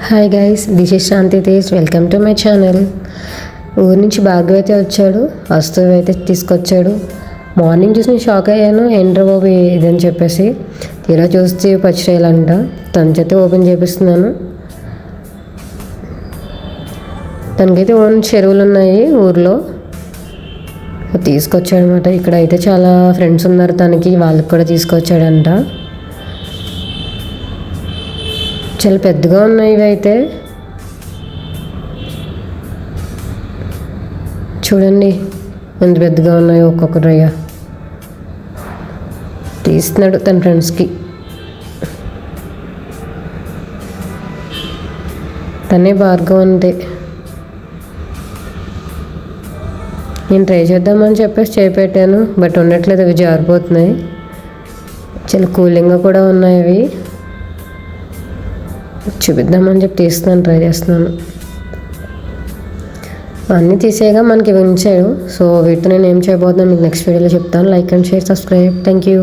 Hi guys, this is Shanti Tej. Welcome to my channel. ఊరి నుంచి భార్గవ్ అయితే వచ్చాడు, వస్తువు అయితే తీసుకొచ్చాడు. మార్నింగ్ చూసి నేను షాక్ అయ్యాను, ఏంట్రా బాబు ఇదని చెప్పేసి. తీరా చూస్తే పచ్చిరాయలంట. తన చేతే ఓపెన్ చేపిస్తున్నాను. తనకైతే ఓన్ చెరువులు ఉన్నాయి ఊర్లో, తీసుకొచ్చాడనమాట. ఇక్కడ అయితే చాలా ఫ్రెండ్స్ ఉన్నారు తనకి, వాళ్ళకి కూడా తీసుకొచ్చాడంట. చాలా పెద్దగా ఉన్నాయి ఇవి అయితే. చూడండి ఎంత పెద్దగా ఉన్నాయో, ఒక్కొక్క రొయ్య తీస్తున్నాడు తన ఫ్రెండ్స్కి. తనే భార్గవ్ అంతే. నేను ట్రై చేద్దామని చెప్పేసి చేపెట్టాను, బట్ ఉండట్లేదు, అవి జారిపోతున్నాయి. చాలా కూలింగ్గా కూడా ఉన్నాయి అవి. చూపిద్దామని చెప్పి తీస్తున్నాను, ట్రై చేస్తున్నాను. అన్నీ తీసేయగా మనకి ఉంచాడు. సో వీటితో నేను ఏం చేయబోతున్నాను మీకు నెక్స్ట్ వీడియోలో చెప్తాను. Like and share, subscribe. Thank you.